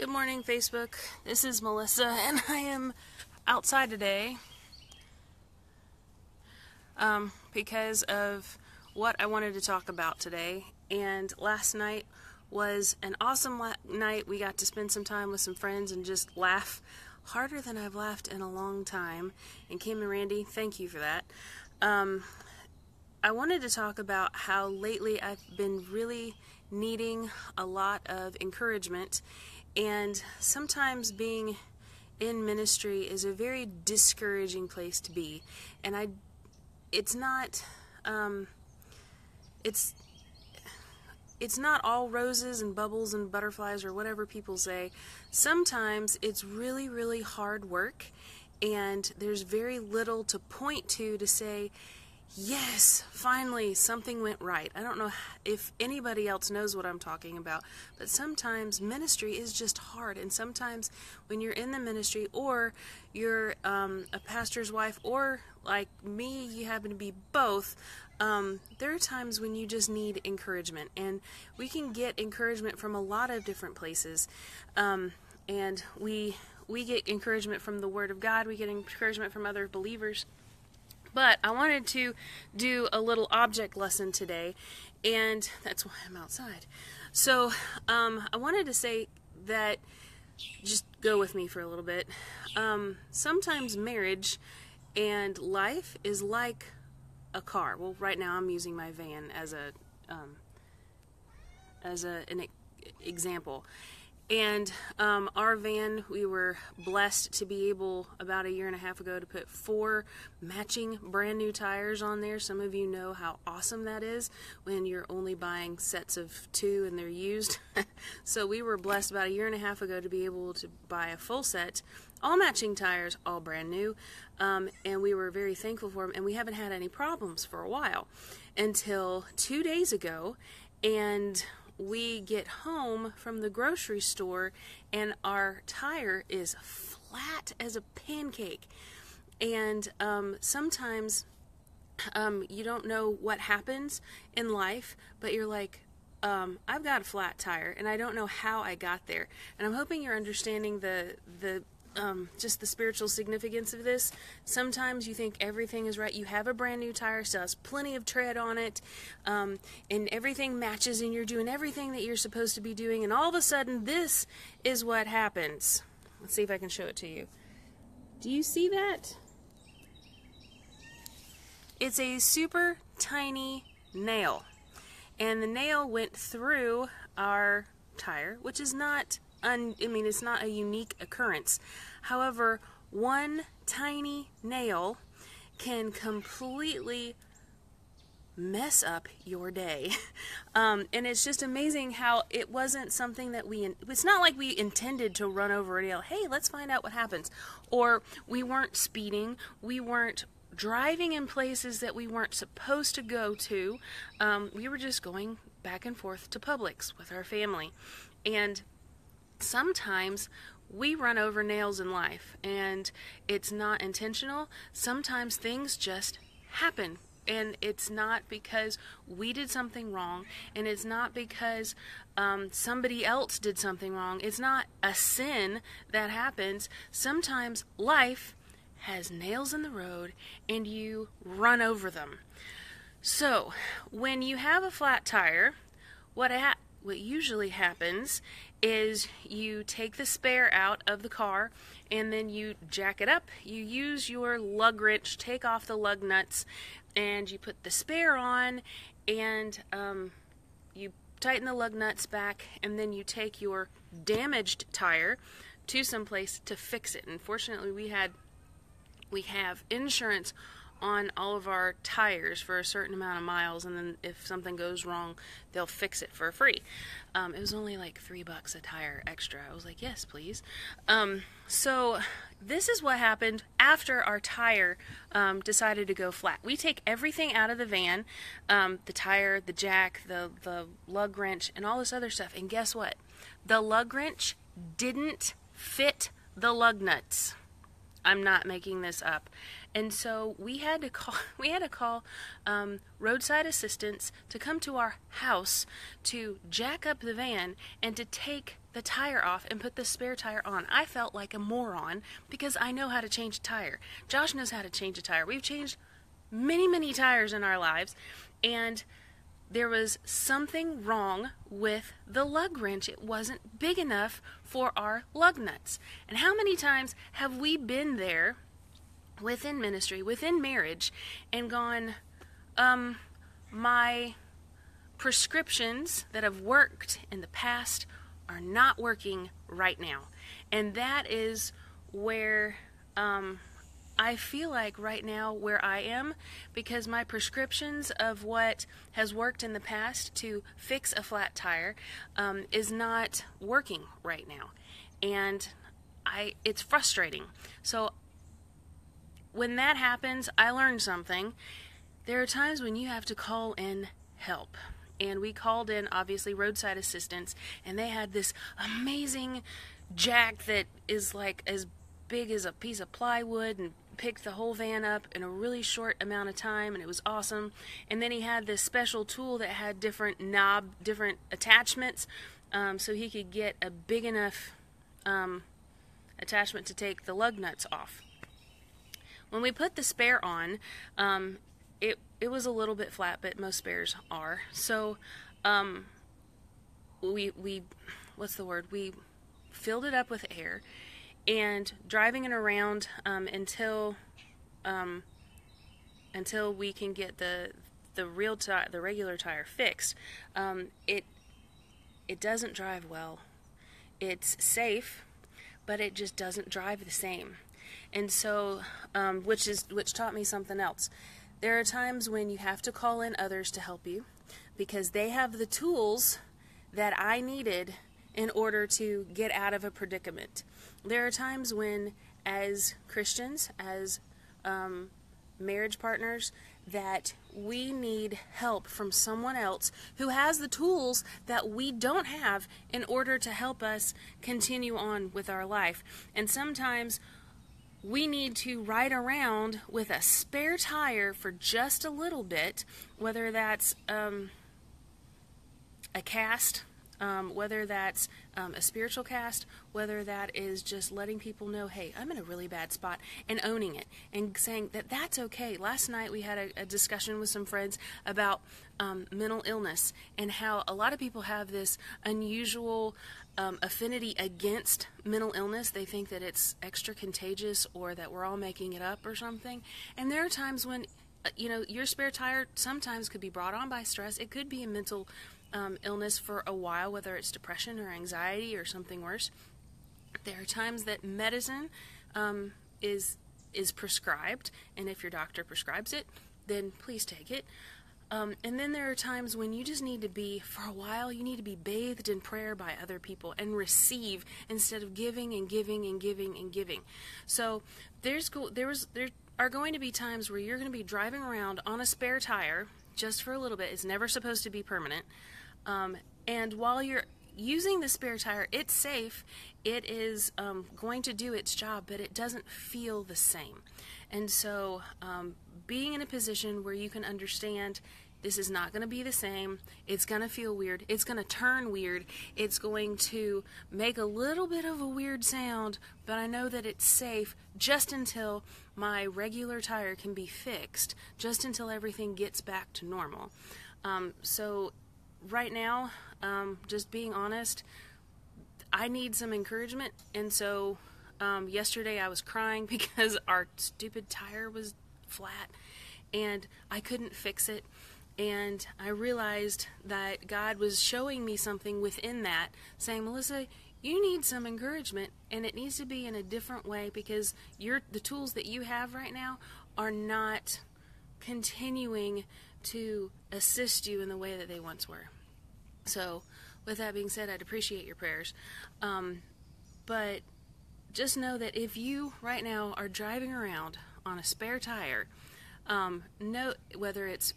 Good morning, Facebook. This is Melissa, and I am outside today because of what I wanted to talk about today. And last night was an awesome night. We got to spend some time with some friends and just laugh harder than I've laughed in a long time. And Kim and Randy, thank you for that. I wanted to talk about how lately I've been really needing a lot of encouragement, and sometimes being in ministry is a very discouraging place to be. And it's not all roses and bubbles and butterflies or whatever people say. Sometimes it's really, really hard work, and there's very little to point to say, yes, finally something went right. I don't know if anybody else knows what I'm talking about, but sometimes ministry is just hard. And sometimes when you're in the ministry, or you're a pastor's wife, or like me, you happen to be both, there are times when you just need encouragement. And we can get encouragement from a lot of different places. And we get encouragement from the Word of God. We get encouragement from other believers. But I wanted to do a little object lesson today, and that's why I'm outside. So I wanted to say that, just go with me for a little bit. Sometimes marriage and life is like a car. Well, right now I'm using my van as an example. And our van, we were blessed to be able, about a year and a half ago, to put 4 matching brand new tires on there. Some of you know how awesome that is when you're only buying sets of 2 and they're used. So we were blessed about a year and a half ago to be able to buy a full set, all matching tires, all brand new. And we were very thankful for them, and we haven't had any problems for a while until 2 days ago. And we get home from the grocery store and our tire is flat as a pancake. And sometimes you don't know what happens in life, but you're like, I've got a flat tire and I don't know how I got there. And I'm hoping you're understanding just the spiritual significance of this. Sometimes you think everything is right. You have a brand new tire, still has plenty of tread on it, and everything matches, and you're doing everything that you're supposed to be doing, and all of a sudden this is what happens. Let's see if I can show it to you. Do you see that? It's a super tiny nail, and the nail went through our tire, which is not it's not a unique occurrence. However, one tiny nail can completely mess up your day. And it's just amazing how it wasn't something that it's not like we intended to run over a nail. Hey, let's find out what happens. Or we weren't speeding. We weren't driving in places that we weren't supposed to go to. We were just going back and forth to Publix with our family. And sometimes we run over nails in life, and it's not intentional. Sometimes things just happen, and it's not because we did something wrong, and it's not because somebody else did something wrong. It's not a sin that happens. Sometimes life has nails in the road, and you run over them. So when you have a flat tire, what usually happens is you take the spare out of the car, and then you jack it up. You use your lug wrench, take off the lug nuts, and you put the spare on, and you tighten the lug nuts back, and then you take your damaged tire to someplace to fix it. And fortunately, we have insurance on all of our tires for a certain amount of miles, and then if something goes wrong, they'll fix it for free. It was only like $3 a tire extra. I was like, yes, please. So this is what happened after our tire decided to go flat. We take everything out of the van, the tire, the jack, the lug wrench, and all this other stuff, and guess what? The lug wrench didn't fit the lug nuts. I'm not making this up. And so we had to call roadside assistance to come to our house to jack up the van and to take the tire off and put the spare tire on. I felt like a moron because I know how to change a tire. Josh knows how to change a tire. We've changed many tires in our lives, and there was something wrong with the lug wrench. It wasn't big enough for our lug nuts. And how many times have we been there within ministry, within marriage, and gone, my prescriptions that have worked in the past are not working right now. And that is where I feel like right now where I am, because my prescriptions of what has worked in the past to fix a flat tire is not working right now. And it's frustrating. So when that happens, I learned something. There are times when you have to call in help. And we called in, obviously, roadside assistance, and they had this amazing jack that is like as big as a piece of plywood and picked the whole van up in a really short amount of time, and it was awesome. And then he had this special tool that had different attachments, so he could get a big enough attachment to take the lug nuts off. When we put the spare on, it was a little bit flat, but most spares are. So we filled it up with air, and driving it around until we can get the regular tire fixed. It doesn't drive well. It's safe, but it just doesn't drive the same. And so, which taught me something else. There are times when you have to call in others to help you because they have the tools that I needed in order to get out of a predicament. There are times when, as Christians, as marriage partners, that we need help from someone else who has the tools that we don't have in order to help us continue on with our life. And sometimes we need to ride around with a spare tire for just a little bit, whether that's a cast, whether that's a spiritual cast, whether that is just letting people know, hey, I'm in a really bad spot, and owning it, and saying that that's okay. Last night we had a discussion with some friends about mental illness, and how a lot of people have this unusual affinity against mental illness. They think that it's extra contagious, or that we're all making it up or something. And there are times when, your spare tire sometimes could be brought on by stress. It could be a mental illness for a while, whether it's depression or anxiety or something worse. There are times that medicine is prescribed, and if your doctor prescribes it, then please take it. And then there are times when you just need to be, for a while, you need to be bathed in prayer by other people and receive instead of giving and giving and giving and giving. So there are going to be times where you're going to be driving around on a spare tire just for a little bit. It's never supposed to be permanent. And while you're using the spare tire, it's safe. It is going to do its job, but it doesn't feel the same. And so being in a position where you can understand this is not going to be the same. It's going to feel weird. It's going to turn weird. It's going to make a little bit of a weird sound, but I know that it's safe just until my regular tire can be fixed, just until everything gets back to normal. So right now, just being honest, I need some encouragement. And so yesterday I was crying because our stupid tire was flat and I couldn't fix it. And I realized that God was showing me something within that, saying, Melissa, you need some encouragement, and it needs to be in a different way, because the tools that you have right now are not continuing to assist you in the way that they once were. So with that being said, I'd appreciate your prayers. But just know that if you right now are driving around on a spare tire, know whether it's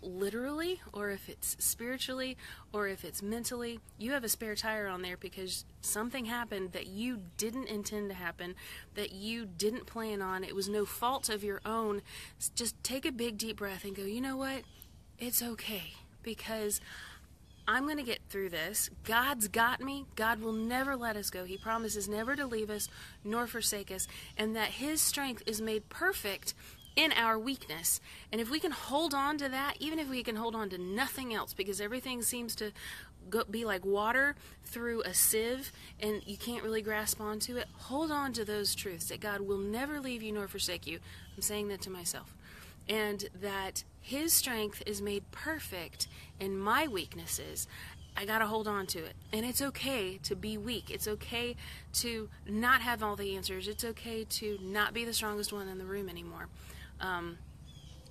literally, or if it's spiritually, or if it's mentally, you have a spare tire on there because something happened that you didn't intend to happen, that you didn't plan on. It was no fault of your own. Just take a big deep breath and go, you know what? It's okay, because I'm going to get through this. God's got me. God will never let us go. He promises never to leave us nor forsake us, and that His strength is made perfect in our weakness. And if we can hold on to that, even if we can hold on to nothing else, because everything seems to be like water through a sieve and you can't really grasp onto it, hold on to those truths, that God will never leave you nor forsake you. I'm saying that to myself. And that His strength is made perfect in my weaknesses. I gotta hold on to it. And it's okay to be weak. It's okay to not have all the answers. It's okay to not be the strongest one in the room anymore.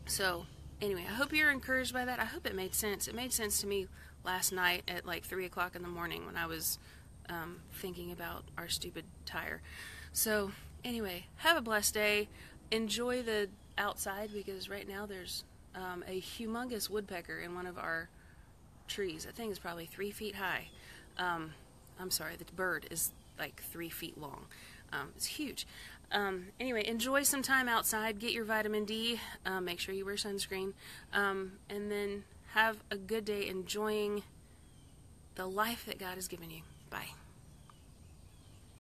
So anyway, I hope you're encouraged by that. I hope it made sense. It made sense to me last night at like 3 o'clock in the morning when I was thinking about our stupid tire. So anyway, have a blessed day. Enjoy the outside, because right now there's a humongous woodpecker in one of our trees. That thing is probably 3 feet high. I'm sorry, the bird is like 3 feet long. It's huge. Anyway, enjoy some time outside. Get your vitamin D. Make sure you wear sunscreen. And then have a good day enjoying the life that God has given you. Bye.